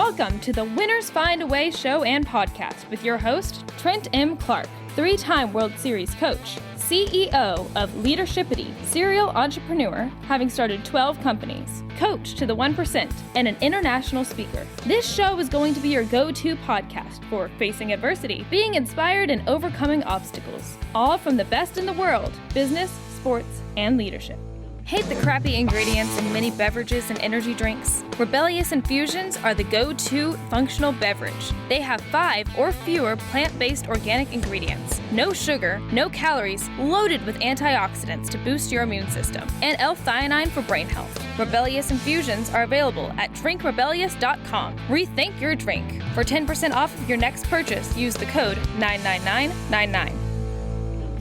Welcome to the Winners Find a Way show and podcast with your host, Trent M. Clark, 3-time World Series coach, CEO of Leadershipity, serial entrepreneur, having started 12 companies, coach to the 1%, and an international speaker. This show is going to be your go-to podcast for facing adversity, being inspired, and overcoming obstacles, all from the best in the world, business, sports, and leadership. Hate the crappy ingredients in many beverages and energy drinks? Rebellious Infusions are the go-to functional beverage. They have 5 or fewer plant-based organic ingredients, no sugar, no calories, loaded with antioxidants to boost your immune system, and L-theanine for brain health. Rebellious Infusions are available at drinkrebellious.com. Rethink your drink. For 10% off of your next purchase, use the code 99999.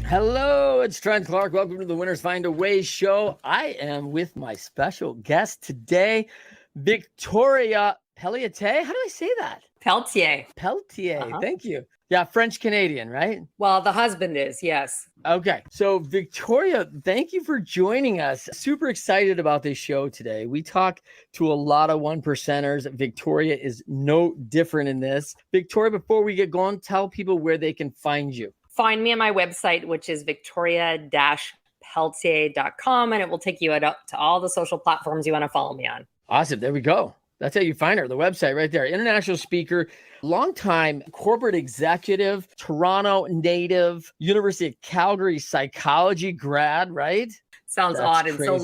Hello, it's Trent Clark. Welcome to the Winners Find a Way show. I am with my special guest today, Victoria Pelletier. How do I say that? Pelletier. Pelletier. Thank you. Yeah, French-Canadian, right? Well, the husband is, yes. Okay. So, Victoria, thank you for joining us. Super excited about this show today. We talk to a lot of one-percenters. Victoria is no different in this. Victoria, before we get going, tell people where they can find you. Find me on my website, which is victoria-pelletier.com, and it will take you to all the social platforms you want to follow me on. Awesome. There we go. That's how you find her, the website right there. International speaker, longtime corporate executive, Toronto native, University of Calgary psychology grad, right? Sounds That's odd and so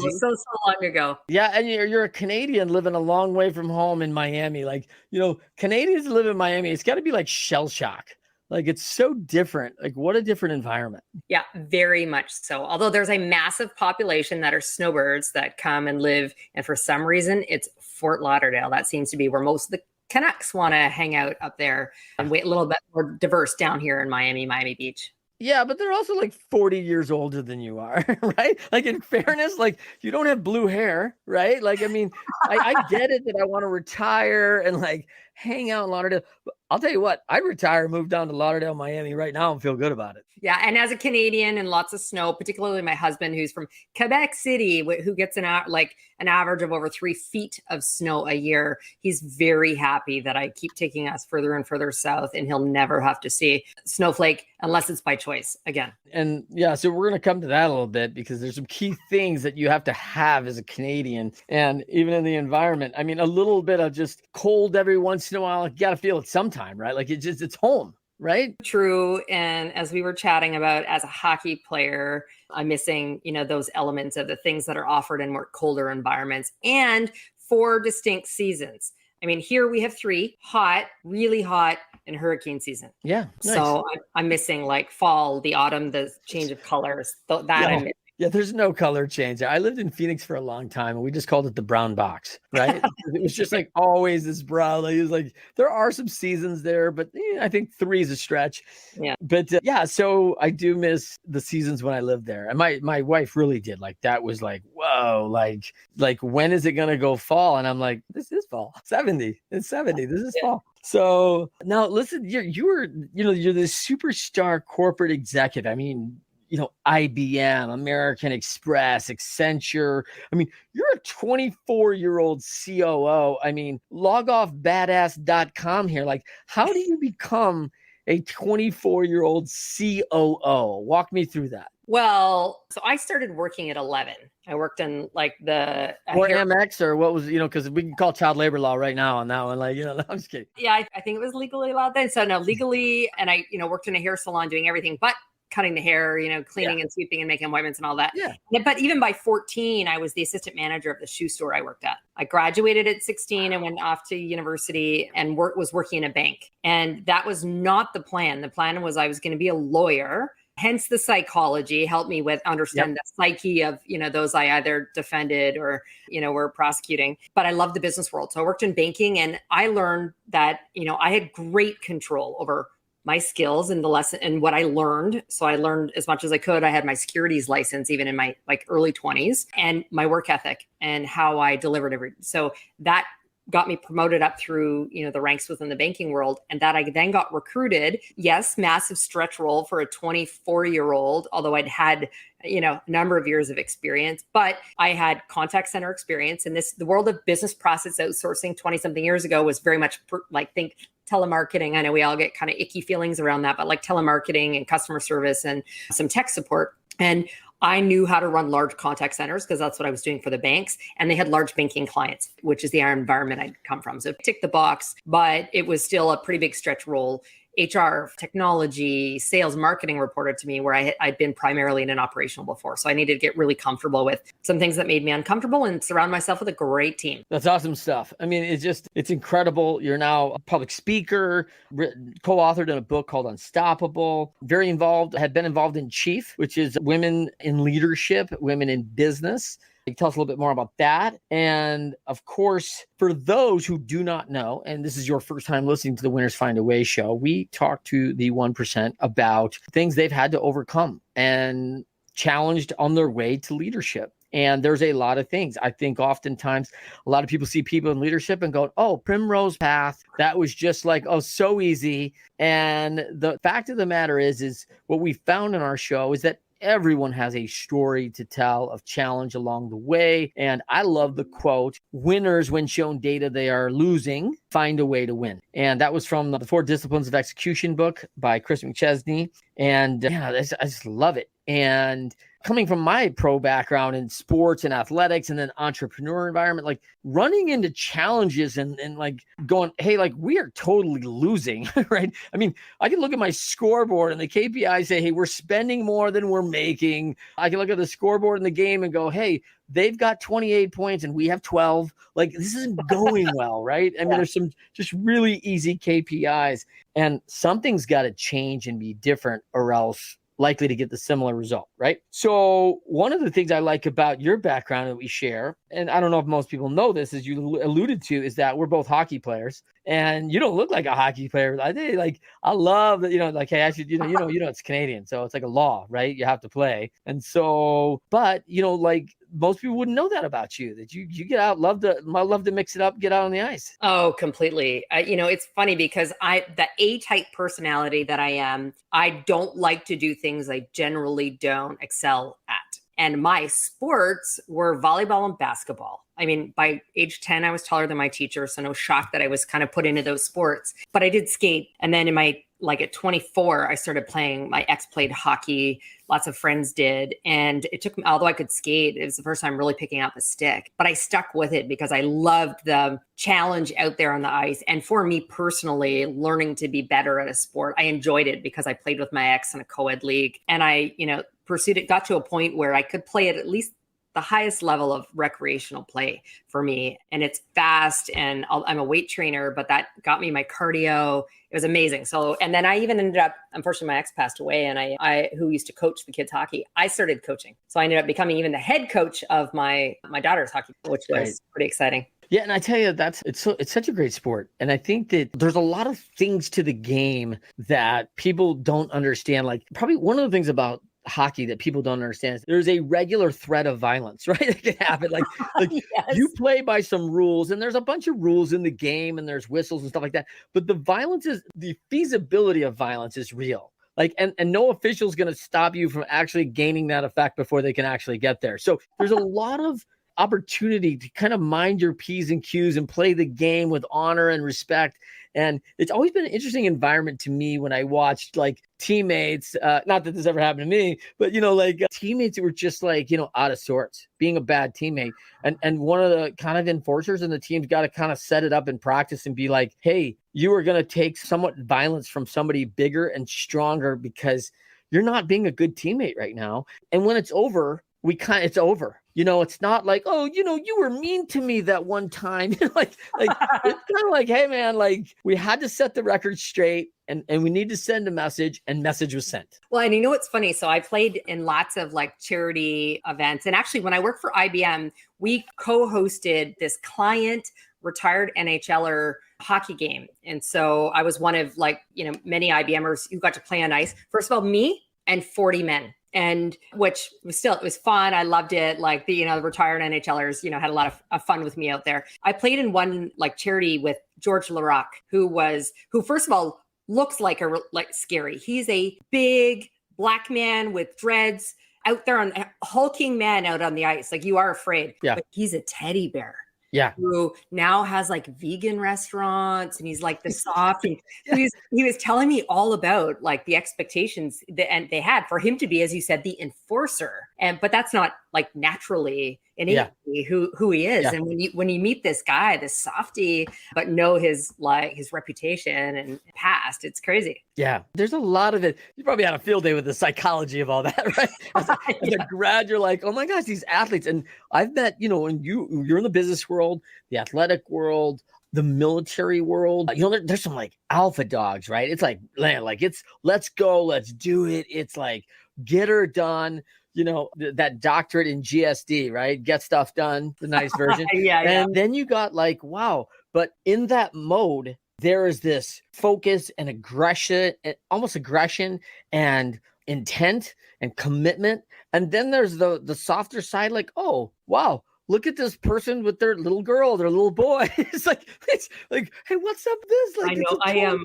long ago. Yeah, and you're a Canadian living a long way from home in Miami. Like, Canadians that live in Miami, it's got to be like shell shock. Like, it's so different. Like, what a different environment. Yeah, very much so. Although there's a massive population that are snowbirds that come and live. And for some reason, it's Fort Lauderdale. That seems to be where most of the Canucks want to hang out up there and wait a little bit more diverse down here in Miami Beach. Yeah, but they're also like 40 years older than you are, right? Like, in fairness, like, you don't have blue hair, right? Like, I mean, I get it that I want to retire and like hang out in Lauderdale. But I'll tell you what, I'd retire and move down to Lauderdale, Miami right now and feel good about it. Yeah. And as a Canadian and lots of snow, particularly my husband, who's from Quebec City, who gets an average of over 3 feet of snow a year, he's very happy that I keep taking us further and further south, and he'll never have to see snowflake unless it's by choice again. And yeah, so we're going to come to that a little bit because there's some key things that you have to have as a Canadian. And even in the environment, I mean, a little bit of just cold every once in a while, you got to feel it sometime, right? Like, it's home. Right? True. And as we were chatting about, as a hockey player, I'm missing, those elements of the things that are offered in more colder environments and 4 distinct seasons. I mean, here we have 3: hot, really hot, and hurricane season. Yeah. Nice. So I'm missing like fall, the autumn, the change of colors. I'm missing. Yeah, there's no color change. I lived in Phoenix for a long time, and we just called it the brown box, right? It was just like always this brown. Like, it was like, there are some seasons there, but I think 3 is a stretch. Yeah. But so I do miss the seasons when I lived there. And my wife really did. Like, that was like, whoa, like when is it going to go fall? And I'm like, this is fall. 70. It's 70. This is fall. So now listen, you're this superstar corporate executive. I mean, IBM, American Express, Accenture. I mean, you're a 24-year-old COO. I mean, logoffbadass.com here. Like, how do you become a 24-year-old COO? Walk me through that. Well, so I started working at 11. I worked in like the MX, or what was, because we can call child labor law right now on that one. Like, no, I'm just kidding. Yeah, I think it was legally allowed then. So no, legally. And I, worked in a hair salon doing everything but cutting the hair, cleaning and sweeping and making appointments and all that. Yeah. But even by 14, I was the assistant manager of the shoe store I worked at. I graduated at 16 and went off to university and was working in a bank. And that was not the plan. The plan was I was going to be a lawyer. Hence the psychology helped me with understand the psyche of, those I either defended or, were prosecuting. But I loved the business world. So I worked in banking, and I learned that, I had great control over my skills and the lesson and what I learned. So I learned as much as I could. I had my securities license even in my early 20s, and my work ethic and how I delivered everything. So that got me promoted up through, the ranks within the banking world. And that I then got recruited. Yes, massive stretch role for a 24-year-old, although I'd had, a number of years of experience, but I had contact center experience. And the world of business process outsourcing 20 something years ago was very much think telemarketing. I know we all get kind of icky feelings around that, but like telemarketing and customer service and some tech support. And I knew how to run large contact centers because that's what I was doing for the banks. And they had large banking clients, which is the environment I'd come from. So tick the box, but it was still a pretty big stretch role. HR, technology, sales, marketing reported to me where I'd been primarily in an operational before. So I needed to get really comfortable with some things that made me uncomfortable and surround myself with a great team. That's awesome stuff. I mean, it's incredible. You're now a public speaker, co-authored in a book called Unstoppable, very involved, had been involved in Chief, which is women in leadership, women in business. Can you tell us a little bit more about that? And of course, for those who do not know, and this is your first time listening to the Winners Find a Way show, we talk to the 1% about things they've had to overcome and challenged on their way to leadership. And there's a lot of things. I think oftentimes a lot of people see people in leadership and go, oh, primrose path. That was just like, oh, so easy. And the fact of the matter is what we found in our show is that everyone has a story to tell of challenge along the way. And I love the quote, winners, when shown data they are losing, find a way to win. And that was from the 4 Disciplines of Execution book by Chris McChesney. And I just love it. And coming from my pro background in sports and athletics and then entrepreneur environment, like running into challenges and like going, hey, like we are totally losing, right? I mean, I can look at my scoreboard and the KPI say, hey, we're spending more than we're making. I can look at the scoreboard in the game and go, hey, they've got 28 points and we have 12. Like this isn't going well, right? I mean, there's some just really easy KPIs and something's got to change and be different or else likely to get the similar result, right? So one of the things I like about your background that we share, and I don't know if most people know this, as you alluded to, is that we're both hockey players, and you don't look like a hockey player. I love that, like, hey, actually, it's Canadian, so it's like a law, right? You have to play, and so, but like most people wouldn't know that about you. That you get out, love to mix it up, get out on the ice. Oh, completely. It's funny because the A-type personality that I am, I don't like to do things I generally don't excel at. And my sports were volleyball and basketball. I mean, by age 10, I was taller than my teacher, so no shock that I was kind of put into those sports. But I did skate. And then at 24, I started playing. My ex played hockey. Lots of friends did. And it took me, although I could skate, it was the first time really picking out the stick. But I stuck with it because I loved the challenge out there on the ice. And for me personally, learning to be better at a sport, I enjoyed it because I played with my ex in a co-ed league. And I, pursued it, got to a point where I could play at least the highest level of recreational play for me. And it's fast and I'm a weight trainer, but that got me my cardio. It was amazing. So, and then I even ended up, unfortunately, my ex passed away and I who used to coach the kids hockey, I started coaching. So I ended up becoming even the head coach of my daughter's hockey, which was pretty exciting. Yeah, and I tell you, it's such a great sport. And I think that there's a lot of things to the game that people don't understand. Like probably one of the things about hockey that people don't understand is there's a regular threat of violence, right? That can happen. Like yes. You play by some rules and there's a bunch of rules in the game and there's whistles and stuff like that. But the feasibility of violence is real. Like, and no official is going to stop you from actually gaining that effect before they can actually get there. So there's a lot of opportunity to kind of mind your P's and Q's and play the game with honor and respect. And it's always been an interesting environment to me when I watched like teammates, not that this ever happened to me, but, teammates who were just out of sorts, being a bad teammate. And one of the kind of enforcers in the team's got to kind of set it up in practice and be like, hey, you are going to take somewhat violence from somebody bigger and stronger because you're not being a good teammate right now. And when it's over, it's over. It's not like, oh, you were mean to me that one time. Like it's kind of like, hey man, like we had to set the record straight and we need to send a message, and message was sent. Well, and what's funny? So I played in lots of like charity events. And actually when I worked for IBM, we co-hosted this client retired NHLer hockey game. And so I was one of many IBMers who got to play on ice. First of all, me and 40 men. And which was still, it was fun. I loved it. Like the retired NHLers, had a lot of fun with me out there. I played in one like charity with George Larac, who first of all looks like scary. He's a big black man with dreads out there on hulking man out on the ice. Like you are afraid, but he's a teddy bear. Yeah. Who now has like vegan restaurants and he's like the soft and he was telling me all about like the expectations that they had for him to be, as you said, the enforcer. But that's not like naturally innately who he is. And when you meet this guy, this softy, but know his reputation and past, it's crazy. Yeah. There's a lot of it. You probably had a field day with the psychology of all that, right? As a grad, you're like, oh my gosh, these athletes. And I've met, when you're in the business world, the athletic world, the military world, there's some like alpha dogs, right? It's like, man, like it's, let's go, let's do it. It's like, get her done. That doctorate in GSD, right? Get stuff done, the nice version. And then you got like, wow. But in that mode, there is this focus and aggression and intent and commitment. And then there's the softer side, like, oh, wow, look at this person with their little girl, their little boy. It's like, hey, what's up with this? Like, I know,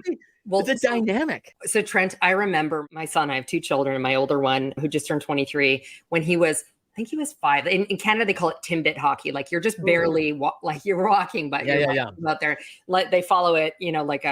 it's a dynamic. So Trent, I remember my son, I have two children, and my older one who just turned 23, when he was, I think he was 5. In Canada, they call it Timbit hockey. Like you're just barely like you're walking, but you're walking out there. Like they follow it, like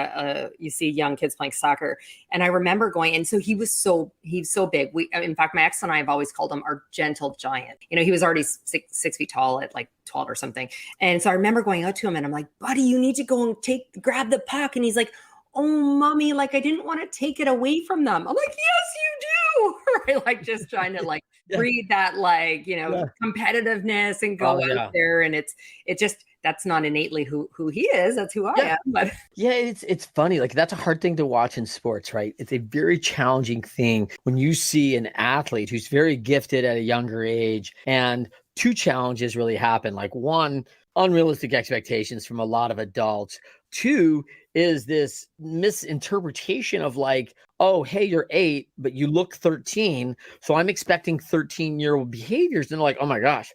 you see young kids playing soccer. And I remember going, and so he's so big. In fact, my ex and I have always called him our gentle giant. He was already 6 feet tall at like 12 or something. And so I remember going out to him and I'm like, buddy, you need to go and grab the puck. And he's like, oh, mommy, like I didn't want to take it away from them. I'm like, yes, you do. Right? Like just trying to like breed that like, competitiveness and go out there. And it just, that's not innately who he is. That's who I am. But it's funny. Like that's a hard thing to watch in sports, right? It's a very challenging thing when you see an athlete who's very gifted at a younger age, and two challenges really happen. Like one, unrealistic expectations from a lot of adults. Two is this misinterpretation of like, oh, hey, you're 8, but you look 13. So I'm expecting 13-year-old behaviors. And they're like, oh my gosh,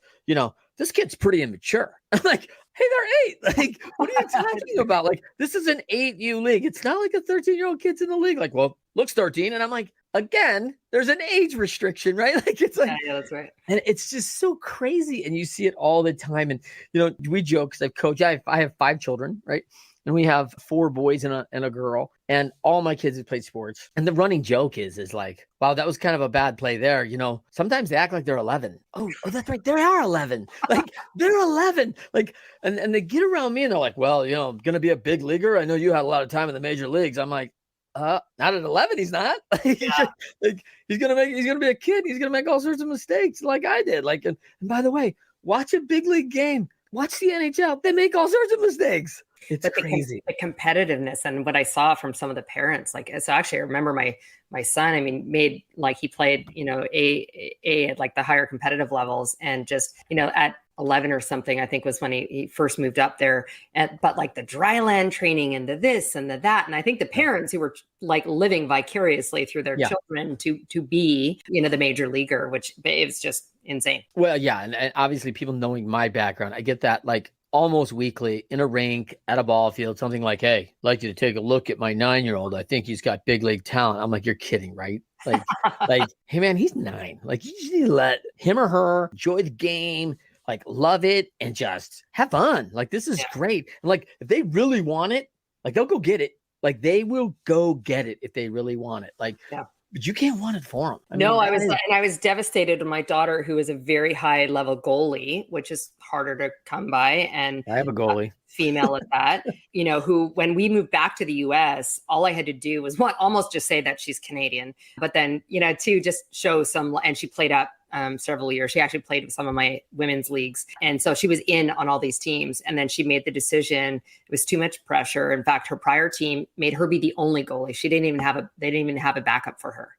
this kid's pretty immature. I'm like, hey, they're 8. Like, what are you talking about? Like, this is an 8U league. It's not like a 13-year-old kid's in the league. Like, well, looks 13. And I'm like, again, there's an age restriction, right? Like, it's like, yeah, that's right. And it's just so crazy. And you see it all the time. And, we joke because I've coached, I have 5 children, right? And we have 4 boys and a girl, and all my kids have played sports. And the running joke is like, wow, that was kind of a bad play there. Sometimes they act like they're 11. Oh, that's right. They are 11. Like they're 11. Like, and they get around me and they're like, well, I'm going to be a big leaguer. I know you had a lot of time in the major leagues. I'm like, not at 11. He's not. Like, he's going to be a kid. He's going to make all sorts of mistakes like I did. Like, and by the way, watch a big league game. Watch the NHL. They make all sorts of mistakes. It's crazy. The competitiveness and what I saw from some of the parents, like, so actually I remember my son, made like, he played, a at like the higher competitive levels, and just, at 11 or something, I think was when he first moved up there. But like the dry land training and the this and the that. And I think the parents who were like living vicariously through their children to be, the major leaguer, which it's just insane. Well, yeah. And obviously people knowing my background, I get that like almost weekly in a rink, at a ball field, something like, hey, I'd like you to take a look at my 9-year-old. I think he's got big league talent. I'm like, you're kidding, right? Like, hey man, he's 9. Like you just need to let him or her enjoy the game, like love it and just have fun. Like, this is great. And like, if they really want it, like they'll go get it. Like they will go get it if they really want it. Like, but you can't want it for them. I was devastated with my daughter, who is a very high level goalie, which is harder to come by. And I have a goalie. Female at that, who, when we moved back to the US, all I had to do was almost just say that she's Canadian, but then, to just show some, and she played up several years. She actually played with some of my women's leagues. And so she was in on all these teams. And then she made the decision. It was too much pressure. In fact, her prior team made her be the only goalie. They didn't even have a backup for her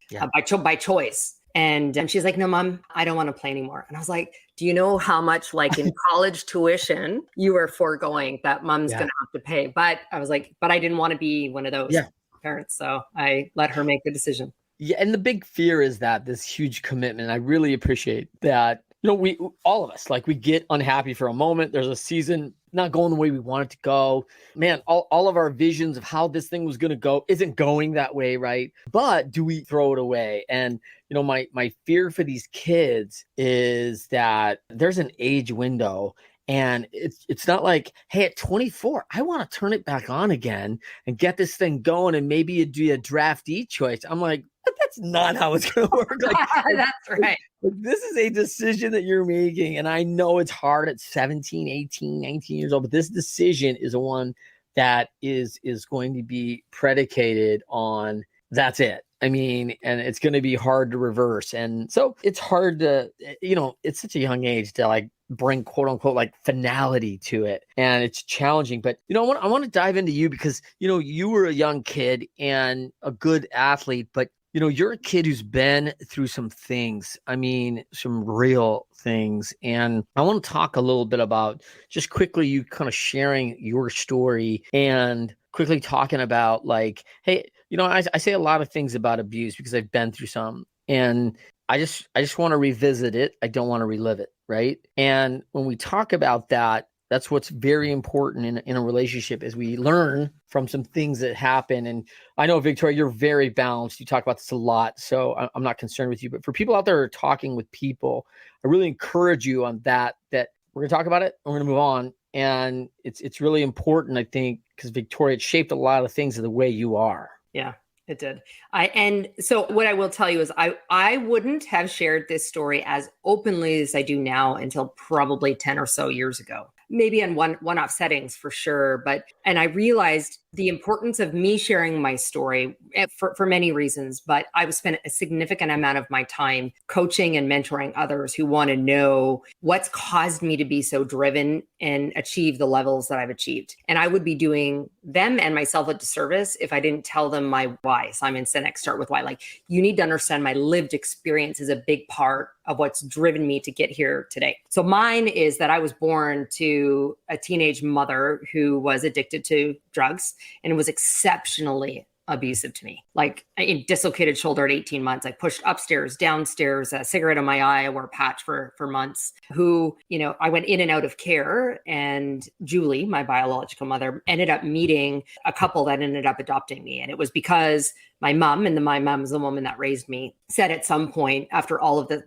by choice. And she's like, no, Mom, I don't want to play anymore. And I was like, do you know how much, like in college tuition, you are foregoing that Mom's going to have to pay? But I was like, but I didn't want to be one of those parents. So I let her make the decision. Yeah, and the big fear is that this huge commitment. I really appreciate that. We all of us, like, we get unhappy for a moment. There's a season not going the way we want it to go. Man, all of our visions of how this thing was going to go isn't going that way, right? But do we throw it away? And my fear for these kids is that there's an age window. And it's not like, hey, at 24, I want to turn it back on again and get this thing going, and maybe you'd do a draftee choice. I'm like, that's not how it's going to work. That's right. This is a decision that you're making. And I know it's hard at 17, 18, 19 years old, but this decision is a one that is going to be predicated on that's it. I mean, and it's going to be hard to reverse. And so it's hard to, it's such a young age to like bring quote unquote like finality to it. And it's challenging. But, I want to dive into you because, you were a young kid and a good athlete, but you're a kid who's been through some things. I mean, some real things. And I want to talk a little bit about just quickly you kind of sharing your story and quickly talking about like, hey, I say a lot of things about abuse because I've been through some. And I just want to revisit it. I don't want to relive it. Right. And when we talk about that, that's what's very important in a relationship is we learn from some things that happen. And I know, Victoria, you're very balanced. You talk about this a lot, so I'm not concerned with you. But for people out there who are talking with people, I really encourage you on that we're going to talk about it. We're going to move on. And it's really important, I think, because Victoria, it shaped a lot of things of the way you are. Yeah, it did. And so what I will tell you is I wouldn't have shared this story as openly as I do now until probably 10 or so years ago. Maybe in one-off settings for sure. And I realized the importance of me sharing my story for many reasons, but I've spent a significant amount of my time coaching and mentoring others who want to know what's caused me to be so driven and achieve the levels that I've achieved. And I would be doing them and myself a disservice if I didn't tell them my why. Simon Sinek, start with why. Like, you need to understand my lived experience is a big part of what's driven me to get here today. So mine is that I was born to a teenage mother who was addicted to drugs and was exceptionally abusive to me. Like a dislocated shoulder at 18 months. I pushed upstairs, downstairs, a cigarette in my eye. I wore a patch for months. I went in and out of care. And Julie, my biological mother, ended up meeting a couple that ended up adopting me. And it was because my mom, and my mom is the woman that raised me, said at some point after all of the,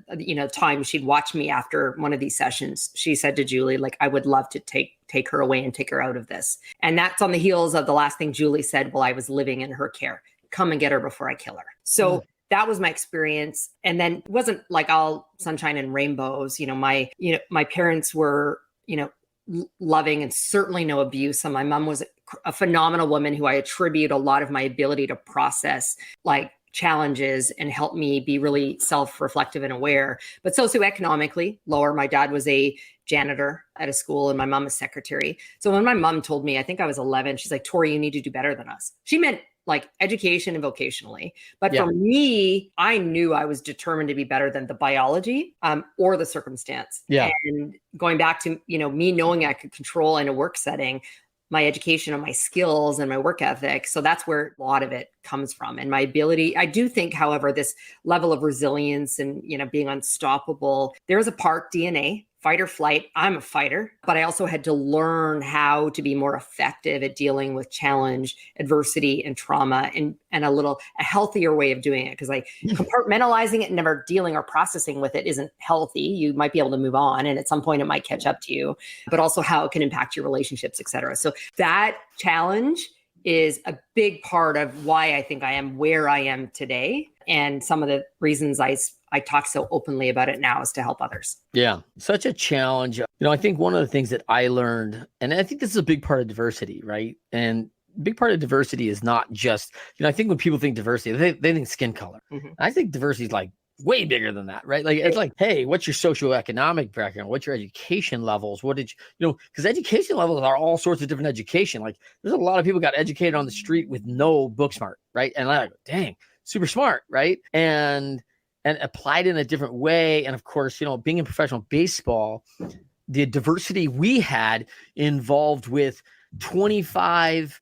time she'd watch me after one of these sessions, she said to Julie, like, I would love to take her away and take her out of this. And that's on the heels of the last thing Julie said while I was living in her care, come and get her before I kill her. So that was my experience. And then it wasn't like all sunshine and rainbows. My parents were, loving and certainly no abuse. And my mom was a phenomenal woman who I attribute a lot of my ability to process like challenges and help me be really self-reflective and aware. But socioeconomically lower, my dad was a janitor at a school and my mom a secretary. So when my mom told me, I think I was 11, she's like, Tori, you need to do better than us. She meant like education and vocationally. But for me, I knew I was determined to be better than the biology or the circumstance. Yeah. And going back to, me knowing I could control in a work setting, my education and my skills and my work ethic. So that's where a lot of it comes from. And my ability, I do think, however, this level of resilience and, being unstoppable, there's a part DNA, fight or flight. I'm a fighter, but I also had to learn how to be more effective at dealing with challenge, adversity, and trauma, and a healthier way of doing it. Because like compartmentalizing it and never dealing or processing with it isn't healthy. You might be able to move on, and at some point it might catch up to you, but also how it can impact your relationships, et cetera. So that challenge is a big part of why I think I am where I am today. And some of the reasons I talk so openly about it now is to help others. Yeah, such a challenge. I think one of the things that I learned, and I think this is a big part of diversity, right? And a big part of diversity is not just, I think when people think diversity, they think skin color. Mm-hmm. I think diversity is like way bigger than that, right? Like, it's like, hey, what's your socioeconomic background? What's your education levels? What did you, because education levels are all sorts of different education. Like, there's a lot of people got educated on the street with no book smart, right? And I go, dang, super smart, right? And applied in a different way. And of course, being in professional baseball, the diversity we had involved with 25,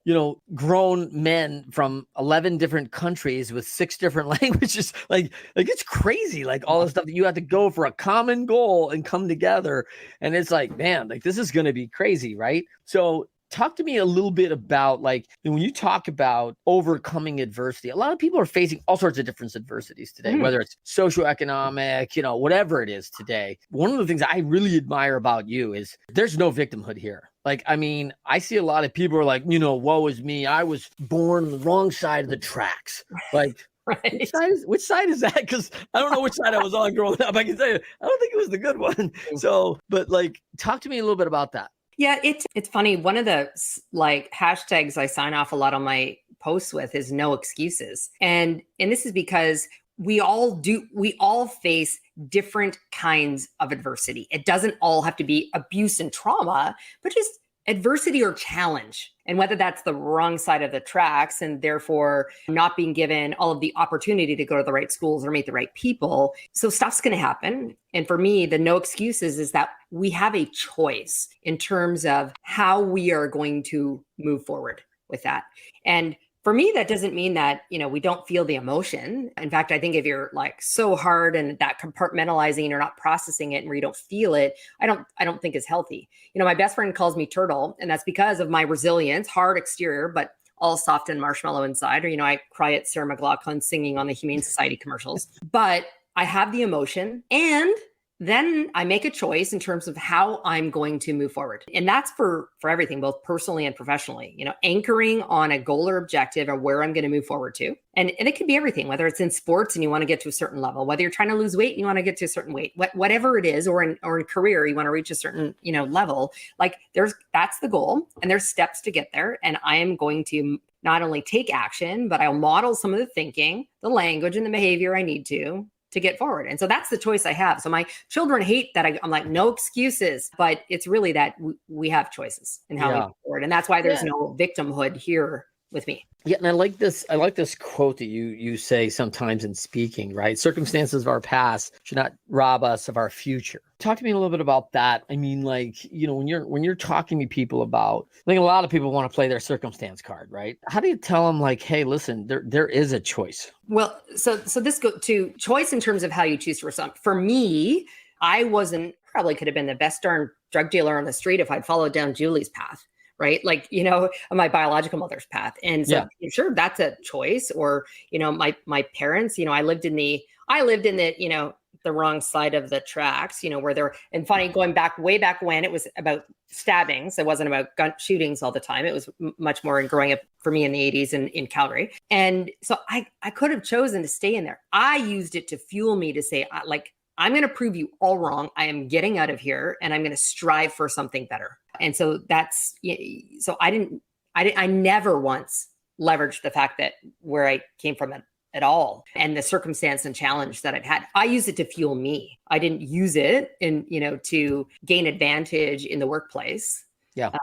grown men from 11 different countries with 6 different languages. Like it's crazy. Like all the stuff that you have to go for a common goal and come together. And it's like, man, like this is going to be crazy. Right. So talk to me a little bit about like when you talk about overcoming adversity, a lot of people are facing all sorts of different adversities today, whether it's socioeconomic, whatever it is today. One of the things I really admire about you is there's no victimhood here. Like, I mean, I see a lot of people are like, woe is me. I was born on the wrong side of the tracks. Like, right. Which side is that? Because I don't know which side I was on growing up. I can tell you, I don't think it was the good one. So, but like, talk to me a little bit about that. Yeah, it's funny. One of the like hashtags I sign off a lot on my posts with is no excuses. And this is because we all face different kinds of adversity. It doesn't all have to be abuse and trauma, but just adversity or challenge. And whether that's the wrong side of the tracks and therefore not being given all of the opportunity to go to the right schools or meet the right people. So stuff's going to happen. And for me, the no excuses is that we have a choice in terms of how we are going to move forward with that. And for me, that doesn't mean that, we don't feel the emotion. In fact, I think if you're like so hard and that compartmentalizing and you're not processing it and where you don't feel it, I don't think is healthy. My best friend calls me turtle, and that's because of my resilience, hard exterior, but all soft and marshmallow inside. Or, I cry at Sarah McLachlan singing on the Humane Society commercials, but I have the emotion and then I make a choice in terms of how I'm going to move forward. And that's for everything, both personally and professionally, anchoring on a goal or objective of where I'm going to move forward to. And it could be everything, whether it's in sports and you want to get to a certain level, whether you're trying to lose weight and you want to get to a certain weight, whatever it is, or in career, you want to reach a certain, level, like that's the goal and there's steps to get there. And I am going to not only take action, but I'll model some of the thinking, the language and the behavior I need to get forward. And so that's the choice I have. So my children hate that I'm like, no excuses, but it's really that we have choices in how we move forward. And that's why there's no victimhood here with me. Yeah. And I like this quote that you say sometimes in speaking, right? Circumstances of our past should not rob us of our future. Talk to me a little bit about that. I mean, like, when you're talking to people about, I think a lot of people want to play their circumstance card, right? How do you tell them like, hey, listen, there is a choice? Well, so this goes to choice in terms of how you choose to respond. For me, I probably could have been the best darn drug dealer on the street if I'd followed down Julie's path. Right. Like, my biological mother's path. And so sure, that's a choice. Or, my parents, I lived in the, the wrong side of the tracks, where they're, and funny, going way back when it was about stabbings. It wasn't about gun shootings all the time. It was much more in growing up for me in the 80s in Calgary. And so I could have chosen to stay in there. I used it to fuel me to say, like, I'm going to prove you all wrong. I am getting out of here and I'm going to strive for something better. And so I never once leveraged the fact that where I came from at all and the circumstance and challenge that I've had. I use it to fuel me. I didn't use it to gain advantage in the workplace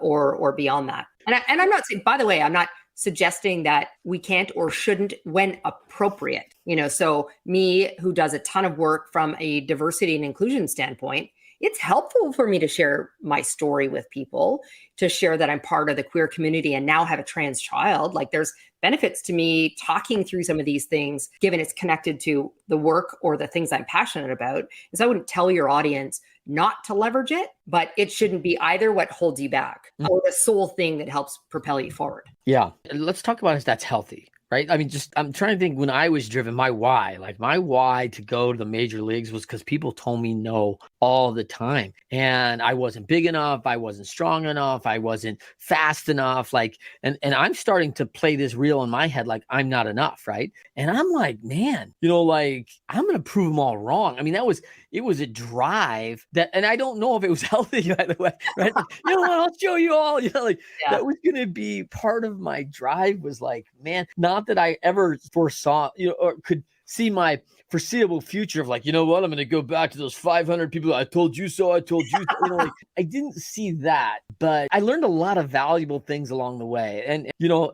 or beyond that. And I'm not saying, by the way, I'm not suggesting that we can't or shouldn't when appropriate. So me, who does a ton of work from a diversity and inclusion standpoint, it's helpful for me to share my story with people, to share that I'm part of the queer community and now have a trans child. Like there's benefits to me talking through some of these things, given it's connected to the work or the things I'm passionate about. And so I wouldn't tell your audience not to leverage it, but it shouldn't be either what holds you back or the sole thing that helps propel you forward. Yeah. Let's talk about if that's healthy. Right. I mean, I'm trying to think when I was driven, my why to go to the major leagues was because people told me no all the time. And I wasn't big enough. I wasn't strong enough. I wasn't fast enough. Like, and I'm starting to play this reel in my head, like I'm not enough. Right. And I'm like, man, like I'm going to prove them all wrong. I mean, it was a drive that, and I don't know if it was healthy, by the way, right? Like, what, I'll show you all, that was going to be part of my drive was like, man, not that I ever foresaw, or could see my foreseeable future of like, I'm going to go back to those 500 people. I told you so. I told you, like, I didn't see that, but I learned a lot of valuable things along the way. And,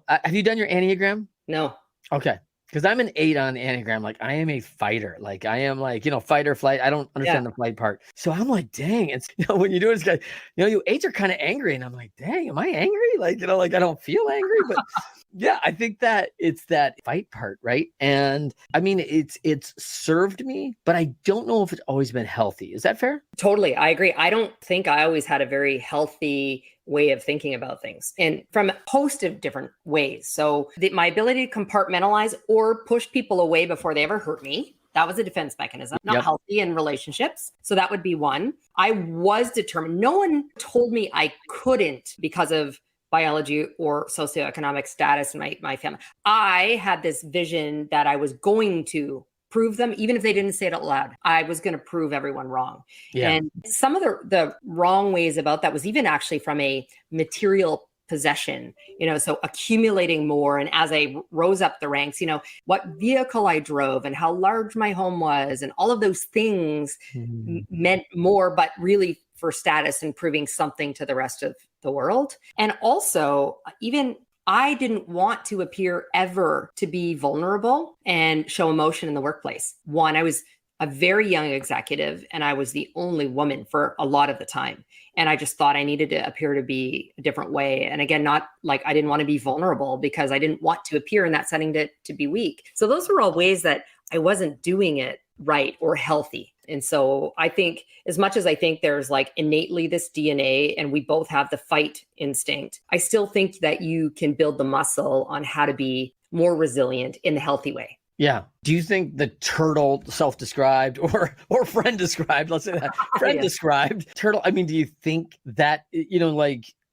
have you done your Enneagram? No. Okay. Because I'm an 8 on the Enneagram. Like I am a fighter. Like I am like, fight or flight. I don't understand the flight part. So I'm like, dang. It's, when you do this guy, you 8s are kind of angry. And I'm like, dang, am I angry? Like, like I don't feel angry, but yeah, I think that it's that fight part, right? And I mean, it's served me, but I don't know if it's always been healthy. Is that fair? Totally. I agree. I don't think I always had a very healthy way of thinking about things, and from a host of different ways. So my ability to compartmentalize or push people away before they ever hurt me, that was a defense mechanism, not healthy in relationships. So that would be one. I was determined. No one told me I couldn't because of biology or socioeconomic status in my family. I had this vision that I was going to prove them, even if they didn't say it out loud. I was going to prove everyone wrong. Yeah. And some of the wrong ways about that was even actually from a material possession, so accumulating more. And as I rose up the ranks, what vehicle I drove and how large my home was and all of those things meant more, but really for status and proving something to the rest of the world. And also, even I didn't want to appear ever to be vulnerable and show emotion in the workplace. One, I was a very young executive and I was the only woman for a lot of the time. And I just thought I needed to appear to be a different way. And again, not like I didn't want to be vulnerable because I didn't want to appear in that setting to be weak. So those were all ways that I wasn't doing it right or healthy. And so I think, as much as I think there's like innately this DNA and we both have the fight instinct, I still think that you can build the muscle on how to be more resilient in the healthy way. Yeah. Do you think the turtle, self-described or friend described, let's say that friend described turtle, I mean, do you think that,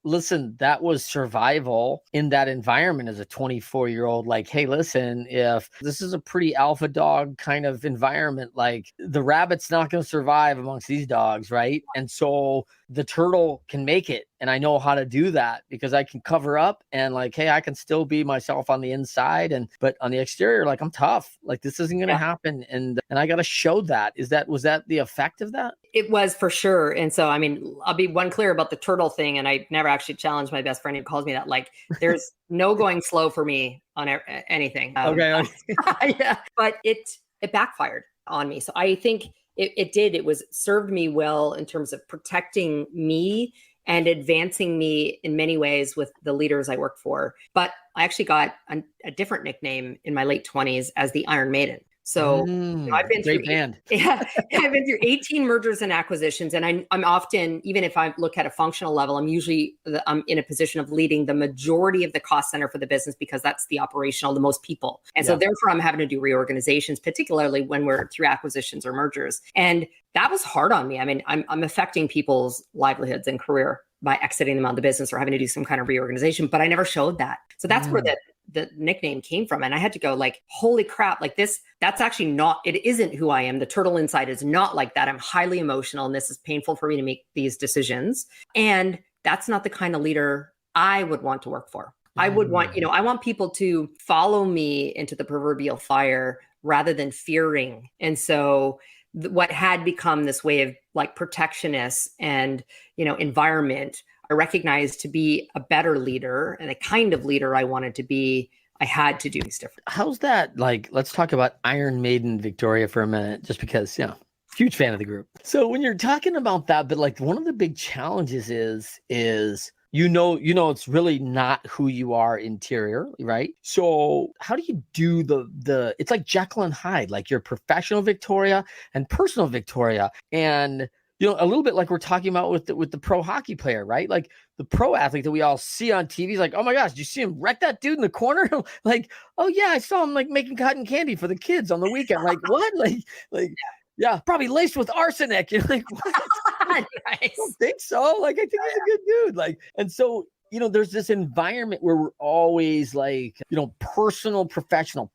listen, that was survival in that environment as a 24-year-old. Like, hey, listen, if this is a pretty alpha dog kind of environment, like the rabbit's not going to survive amongst these dogs, right? And so the turtle can make it. And I know how to do that because I can cover up and like, hey, I can still be myself on the inside. But on the exterior, like I'm tough. Like this isn't going to happen. And I got to show that. Was that the effect of that? It was for sure. And so, I mean, I'll be one clear about the turtle thing. And I never actually challenged my best friend who calls me that. Like there's no going slow for me on anything. Okay. Yeah, but it backfired on me. So I think it did. It served me well in terms of protecting me and advancing me in many ways with the leaders I work for. But I actually got a different nickname in my late 20s as the Iron Maiden. So I've been through I've been through 18 mergers and acquisitions, and I'm often, even if I look at a functional level, I'm usually in a position of leading the majority of the cost center for the business because that's the operational, the most people, and so therefore I'm having to do reorganizations, particularly when we're through acquisitions or mergers, and that was hard on me. I mean, I'm affecting people's livelihoods and career by exiting them out of the business or having to do some kind of reorganization, but I never showed that. So that's where the nickname came from. And I had to go like, holy crap, like that's actually it isn't who I am. The turtle inside is not like that. I'm highly emotional and this is painful for me to make these decisions. And that's not the kind of leader I would want to work for. I would want, I want people to follow me into the proverbial fire rather than fearing. And so what had become this way of like protectionist and, environment, I recognized to be a better leader and the kind of leader I wanted to be, I had to do things different. How's that? Like, let's talk about Iron Maiden Victoria for a minute, just because, huge fan of the group. So when you're talking about that, but like one of the big challenges is it's really not who you are interior, right? So how do you do it's like Jekyll and Hyde, like your professional Victoria and personal Victoria. And a little bit like we're talking about with the pro hockey player, right? Like the pro athlete that we all see on TV is like, oh my gosh, did you see him wreck that dude in the corner? Like, oh yeah, I saw him like making cotton candy for the kids on the weekend. Like what? Like yeah, probably laced with arsenic. You're like, what? Nice. I don't think so. Like I think he's a good dude. Like, and so there's this environment where we're always like, personal, professional,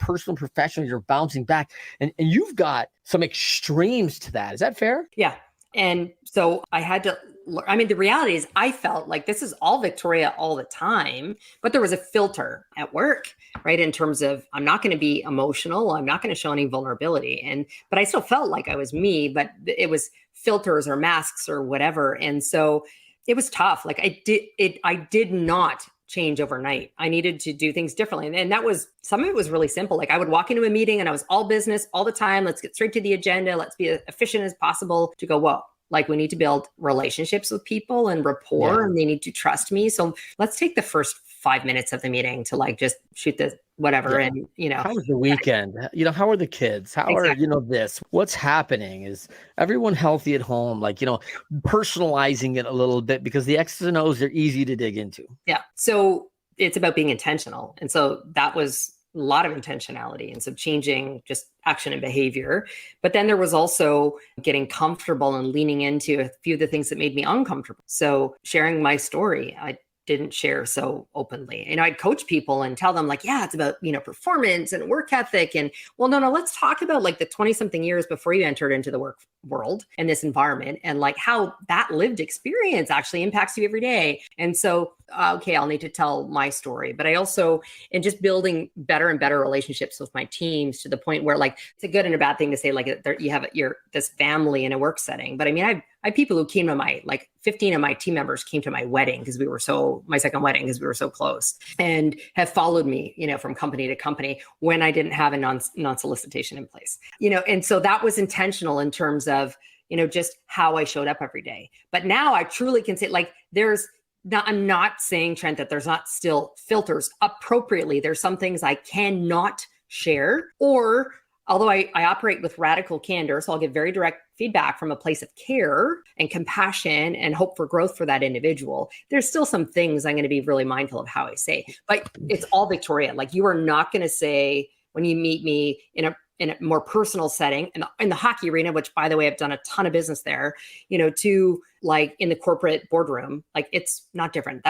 you're bouncing back. And you've got some extremes to that. Is that fair? Yeah. And so I had to, the reality is I felt like this is all Victoria all the time, but there was a filter at work, right? In terms of, I'm not going to be emotional. I'm not going to show any vulnerability. But I still felt like I was me, but it was filters or masks or whatever. And so it was tough. Like I did not change overnight. I needed to do things differently. And that was, some of it was really simple. Like I would walk into a meeting and I was all business all the time. Let's get straight to the agenda. Let's be as efficient as possible, to go, whoa, like we need to build relationships with people and rapport, and they need to trust me. So let's take the first 5 minutes of the meeting to like just shoot the whatever. And, how was the weekend? How are the kids? How are, this? What's happening? Is everyone healthy at home? Like, personalizing it a little bit, because the X's and O's are easy to dig into. Yeah. So it's about being intentional. And so that was a lot of intentionality. And so changing just action and behavior. But then there was also getting comfortable and leaning into a few of the things that made me uncomfortable. So sharing my story, I didn't share so openly. I'd coach people and tell them like, yeah, it's about, performance and work ethic. And well, no, let's talk about like the 20 something years before you entered into the work world and this environment, and like how that lived experience actually impacts you every day. And so, okay, I'll need to tell my story, but I also, and just building better and better relationships with my teams, to the point where like, it's a good and a bad thing to say, like you have this family in a work setting. But I mean, I have people who came to my, like 15 of my team members came to my wedding because my second wedding, because we were so close, and have followed me, from company to company when I didn't have a non-solicitation in place, and so that was intentional in terms of, just how I showed up every day. But now I truly can say, like, I'm not saying, Trent, that there's not still filters appropriately. There's some things I cannot share, or although I operate with radical candor, so I'll give very direct feedback from a place of care and compassion and hope for growth for that individual, there's still some things I'm going to be really mindful of how I say. But it's all Victoria. Like, you are not going to say, when you meet me in a more personal setting, in the hockey arena, which, by the way, I've done a ton of business there, to like in the corporate boardroom, like it's not different.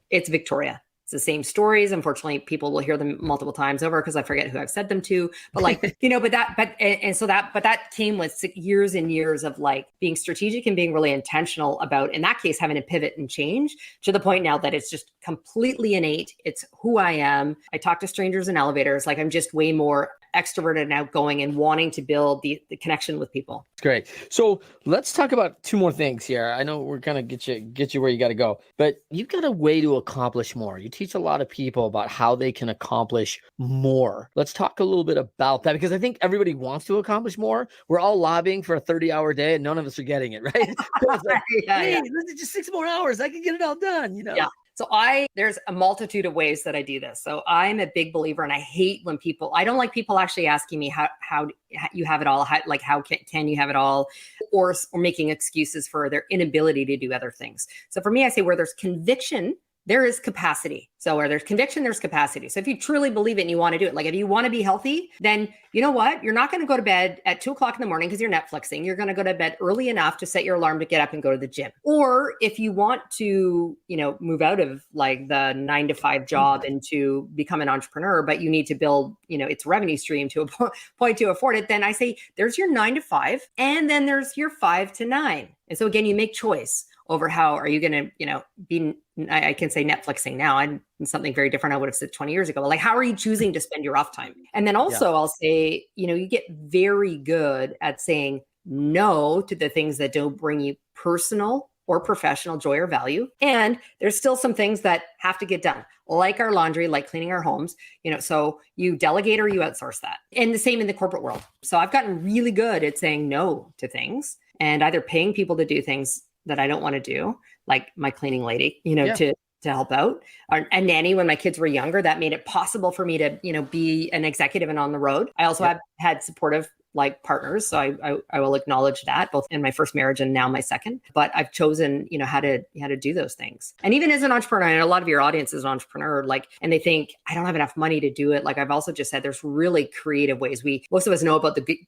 It's Victoria. It's the same stories. Unfortunately, people will hear them multiple times over because I forget who I've said them to. But like, but that came with years and years of like being strategic and being really intentional about, in that case, having to pivot and change, to the point now that it's just completely innate. It's who I am. I talk to strangers in elevators. Like, I'm just way more extroverted and outgoing and wanting to build the connection with people. Great. So let's talk about two more things here. I know we're going to get you where you got to go, but you've got a way to accomplish more. You teach a lot of people about how they can accomplish more. Let's talk a little bit about that, because I think everybody wants to accomplish more. We're all lobbying for a 30-hour day and none of us are getting it, right? It's like, hey, this is just 6 more hours. I can get it all done, Yeah. So there's a multitude of ways that I do this. So I'm a big believer, and I hate when I don't like people actually asking me how you have it all, how can you have it all, or making excuses for their inability to do other things. So for me, I say, where there's conviction, there is capacity. So where there's conviction, there's capacity. So if you truly believe it and you want to do it, like if you want to be healthy, then you know what? You're not going to go to bed at 2:00 in the morning because you're Netflixing. You're going to go to bed early enough to set your alarm to get up and go to the gym. Or if you want to, move out of like the 9-to-5 job and to become an entrepreneur, but you need to build, its revenue stream to a point to afford it, then I say, there's your 9-to-5, and then there's your 5-to-9. And so again, you make choice over how are you going to, be, I can say Netflixing now. I'm something very different I would have said 20 years ago. Like, how are you choosing to spend your off time? And then also I'll say, you get very good at saying no to the things that don't bring you personal or professional joy or value. And there's still some things that have to get done, like our laundry, like cleaning our homes, so you delegate or you outsource that. And the same in the corporate world. So I've gotten really good at saying no to things, and either paying people to do things that I don't want to do, like my cleaning lady, to help out, a nanny when my kids were younger. That made it possible for me to, be an executive and on the road. I also have had supportive like partners. So I will acknowledge that, both in my first marriage and now my second. But I've chosen, how to do those things. And even as an entrepreneur, and a lot of your audience is an entrepreneur, and they think, I don't have enough money to do it. Like, I've also just said, there's really creative ways. Most of us know about the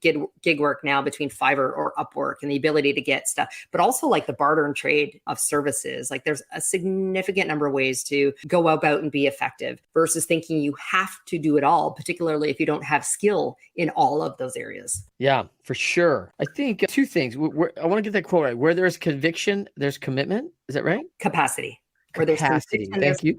gig work now between Fiverr or Upwork, and the ability to get stuff, but also like the barter and trade of services. Like, there's a significant number of ways to go about and be effective, versus thinking you have to do it all, particularly if you don't have skill in all of those areas. Yeah, for sure. I think two things. I want to get that quote right. Where there's conviction, there's commitment. Is that right? Capacity. Where there's capacity. Thank you.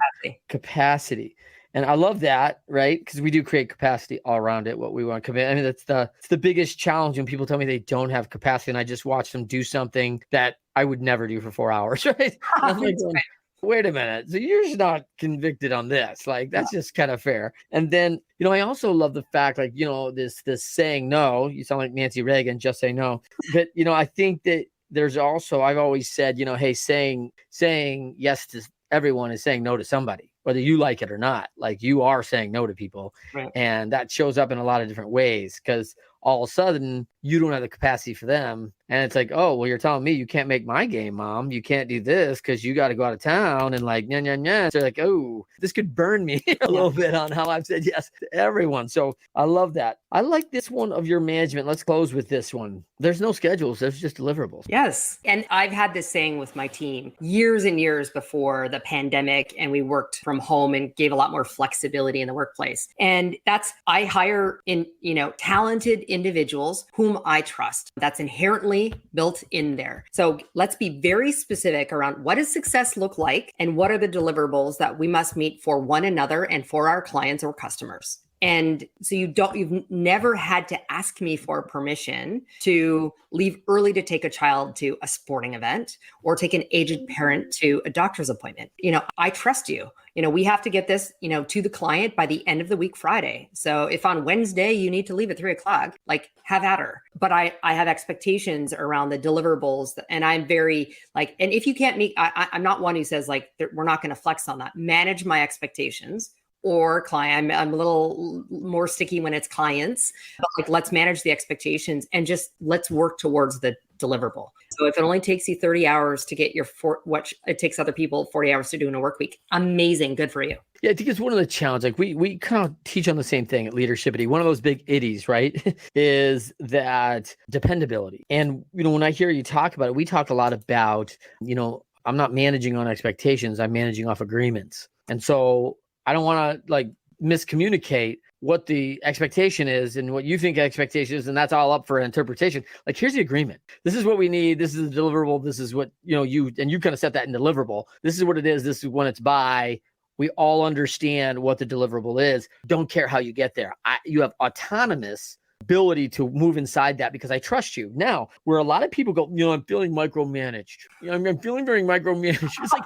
Capacity. And I love that, right? Because we do create capacity all around it, what we want to commit. I mean, it's the biggest challenge when people tell me they don't have capacity, and I just watch them do something that I would never do for 4 hours, right? wait a minute. So you're just not convicted on this. Like, that's just kind of fair. And then, I also love the fact, like, this saying no. You sound like Nancy Reagan, just say no. But, I think that there's also, I've always said, hey, saying yes to everyone is saying no to somebody, whether you like it or not. Like, you are saying no to people. Right. And that shows up in a lot of different ways, because all of a sudden you don't have the capacity for them. And it's like, oh, well, you're telling me you can't make my game, Mom. You can't do this because you got to go out of town and like, yeah. So they're like, oh, this could burn me a little bit on how I've said yes to everyone. So I love that. I like this one of your management. Let's close with this one. There's no schedules. There's just deliverables. Yes. And I've had this saying with my team years and years before the pandemic, and we worked from home and gave a lot more flexibility in the workplace. And I hire talented individuals whom I trust. That's inherently built in there. So let's be very specific around what does success look like and what are the deliverables that we must meet for one another and for our clients or customers. And so you've never had to ask me for permission to leave early to take a child to a sporting event or take an aged parent to a doctor's appointment. I trust you. We have to get this, to the client by the end of the week, Friday. So if on Wednesday you need to leave at 3:00, like, have at her. But I have expectations around the deliverables, and I'm very like, and if you can't meet, I'm not one who says like, we're not going to flex on that. Manage my expectations. Or client, I'm a little more sticky when it's clients, but like, let's manage the expectations and just let's work towards the deliverable. So if it only takes you 30 hours to get what it takes other people 40 hours to do in a work week, amazing, good for you. Yeah, I think it's one of the challenges. Like we kind of teach on the same thing at Leadershipity. One of those big itties, right, is that dependability. And, when I hear you talk about it, we talk a lot about, I'm not managing on expectations. I'm managing off agreements. And so I don't want to like miscommunicate what the expectation is and what you think expectation is, and that's all up for interpretation. Like, here's the agreement. This is what we need. This is the deliverable. This is what, you kind of set that in deliverable. This is what it is. This is when it's by. We all understand what the deliverable is. Don't care how you get there. You have autonomous ability to move inside that because I trust you. Now, where a lot of people go, I'm feeling micromanaged. I'm feeling very micromanaged. It's like,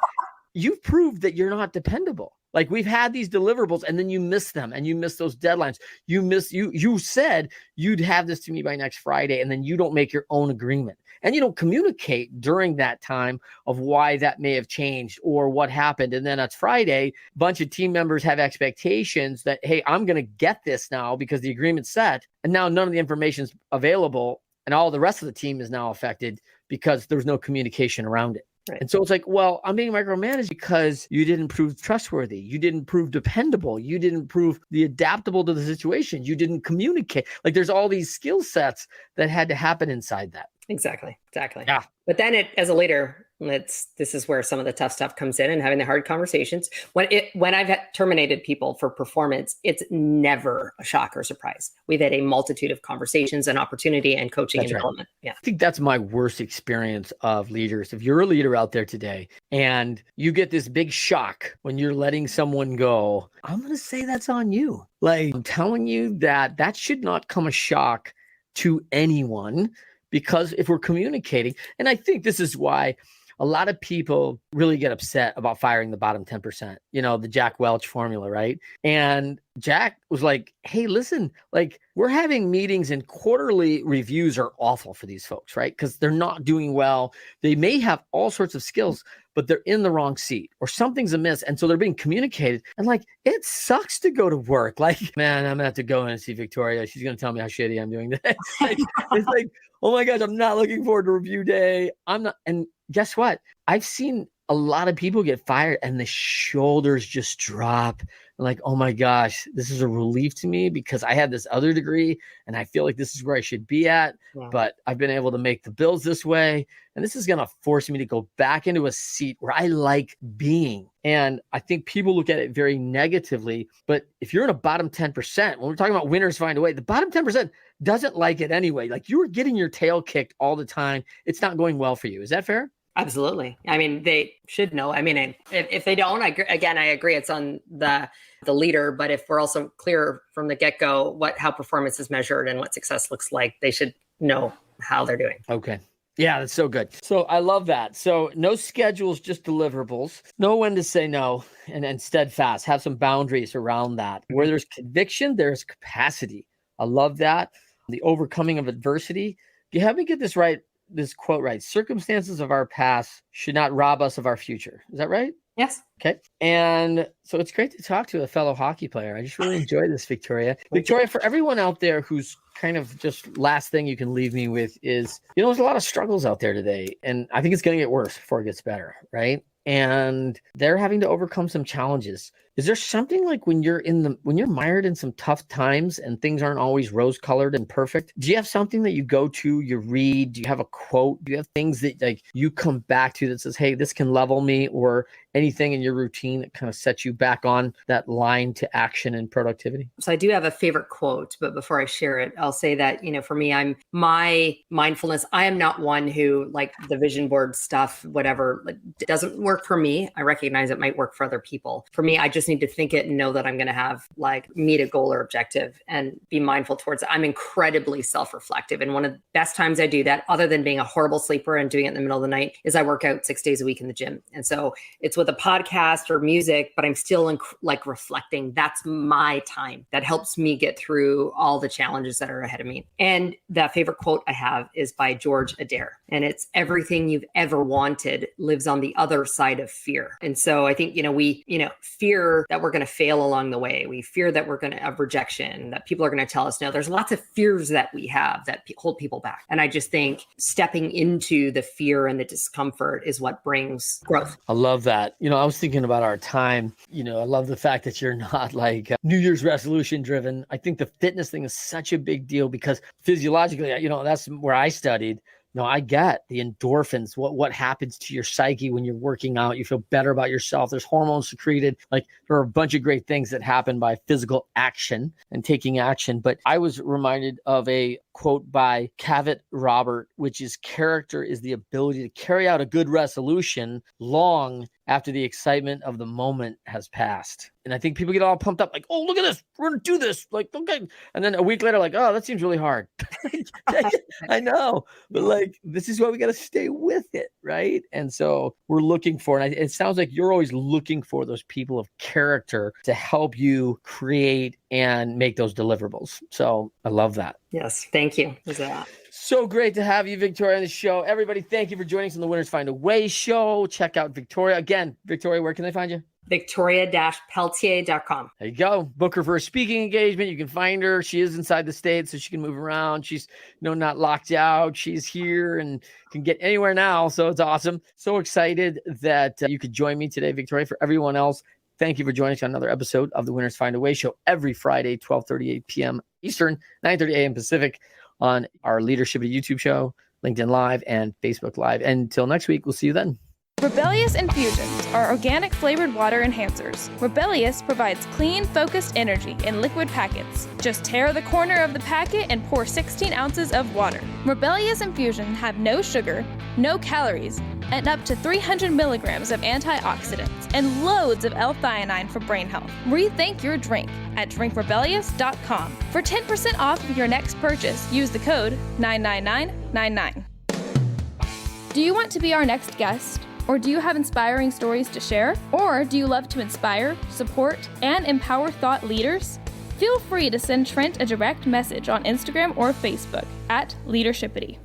you've proved that you're not dependable. Like, we've had these deliverables and then you miss them and you miss those deadlines. You said you'd have this to me by next Friday, and then you don't make your own agreement and you don't communicate during that time of why that may have changed or what happened. And then it's Friday, a bunch of team members have expectations that, hey, I'm going to get this now because the agreement's set. And now none of the information's available and all the rest of the team is now affected because there's no communication around it. Right. And so it's like, well, I'm being micromanaged because you didn't prove trustworthy. You didn't prove dependable. You didn't prove the adaptable to the situation. You didn't communicate. Like, there's all these skill sets that had to happen inside that. Exactly. Yeah. But then as a leader, this is where some of the tough stuff comes in and having the hard conversations. When I've terminated people for performance, it's never a shock or surprise. We've had a multitude of conversations and opportunity and coaching and development. Yeah. I think that's my worst experience of leaders. If you're a leader out there today and you get this big shock when you're letting someone go, I'm going to say that's on you. Like, I'm telling you that should not come a shock to anyone, because if we're communicating, and I think this is why a lot of people really get upset about firing the bottom 10%, the Jack Welch formula, right? And Jack was like, hey, listen, like, we're having meetings and quarterly reviews are awful for these folks, right? Because they're not doing well. They may have all sorts of skills, but they're in the wrong seat or something's amiss. And so they're being communicated. And like, it sucks to go to work. Like, man, I'm gonna have to go in and see Victoria. She's going to tell me how shitty I'm doing this. It's like, oh my gosh, I'm not looking forward to review day. I'm not. And guess what? I've seen a lot of people get fired and the shoulders just drop. Like, oh my gosh, this is a relief to me because I had this other degree and I feel like this is where I should be at, but I've been able to make the bills this way. And this is going to force me to go back into a seat where I like being. And I think people look at it very negatively, but if you're in a bottom 10%, when we're talking about winners find a way, the bottom 10% doesn't like it anyway. Like, you're getting your tail kicked all the time. It's not going well for you. Is that fair? Absolutely. I mean, they should know. I mean, if they don't, I agree. It's on the leader. But if we're also clear from the get-go how performance is measured and what success looks like, they should know how they're doing. Okay. Yeah, that's so good. So I love that. So no schedules, just deliverables. Know when to say no and steadfast. Have some boundaries around that. Where there's conviction, there's capacity. I love that. The overcoming of adversity. You have me get this right, this quote right. Circumstances of our past should not rob us of our future. Is that right? Yes. Okay. And so it's great to talk to a fellow hockey player. I just really enjoyed this, Victoria. Victoria, for everyone out there who's kind of just last thing you can leave me with is, there's a lot of struggles out there today. And I think it's going to get worse before it gets better. Right. And they're having to overcome some challenges. Is there something like when you're mired in some tough times and things aren't always rose-colored and perfect? Do you have something that you go to, you read? Do you have a quote? Do you have things that like you come back to that says, hey, this can level me, or anything in your routine that kind of sets you back on that line to action and productivity? So I do have a favorite quote, but before I share it, I'll say that, for me, my mindfulness, I am not one who, like, the vision board stuff, whatever, like, doesn't work for me. I recognize it might work for other people. For me, I just need to think it and know that I'm going to have, like, meet a goal or objective and be mindful towards it. I'm incredibly self-reflective. And one of the best times I do that, other than being a horrible sleeper and doing it in the middle of the night, is I work out 6 days a week in the gym. And so it's with a podcast or music, but I'm still reflecting. That's my time. That helps me get through all the challenges that are ahead of me. And the favorite quote I have is by George Adair. And it's, everything you've ever wanted lives on the other side of fear. And so I think, we fear that we're going to fail along the way. We fear that we're going to have rejection, that people are going to tell us no. There's lots of fears that we have that hold people back. And I just think stepping into the fear and the discomfort is what brings growth. I love that. I was thinking about our time. I love the fact that you're not like New Year's resolution driven. I think the fitness thing is such a big deal because physiologically, that's where I studied. I get the endorphins, what happens to your psyche when you're working out. You feel better about yourself. There's hormones secreted. Like, there are a bunch of great things that happen by physical action and taking action. But I was reminded of a quote by Cavett Robert, which is, character is the ability to carry out a good resolution long after the excitement of the moment has passed. And I think people get all pumped up, like, oh, look at this, we're going to do this. Like, okay. And then a week later, like, oh, that seems really hard. I know, but like, this is why we got to stay with it. Right. And so we're looking for, and it sounds like you're always looking for those people of character to help you create and make those deliverables. So I love that. Yes. Thank you for that. So great to have you, Victoria, on the show. Everybody, thank you for joining us on the Winners Find a Way show. Check out Victoria. Again, Victoria, where can they find you? Victoria-Pelletier.com. There you go. Book her for a speaking engagement. You can find her. She is inside the state, so she can move around. She's not locked out. She's here and can get anywhere now. So it's awesome. So excited that you could join me today, Victoria. For everyone else, thank you for joining us on another episode of the Winners Find a Way show every Friday, 12:38 p.m. Eastern, 9:30 a.m. Pacific, on our Leadership YouTube show, LinkedIn Live, and Facebook Live. And until next week, we'll see you then. Rebellious Infusions are organic flavored water enhancers. Rebellious provides clean, focused energy in liquid packets. Just tear the corner of the packet and pour 16 ounces of water. Rebellious Infusions have no sugar, no calories, and up to 300 milligrams of antioxidants and loads of L-theanine for brain health. Rethink your drink at drinkrebellious.com. For 10% off your next purchase, use the code 99999. Do you want to be our next guest? Or do you have inspiring stories to share? Or do you love to inspire, support, and empower thought leaders? Feel free to send Trent a direct message on Instagram or Facebook at Leadershipity.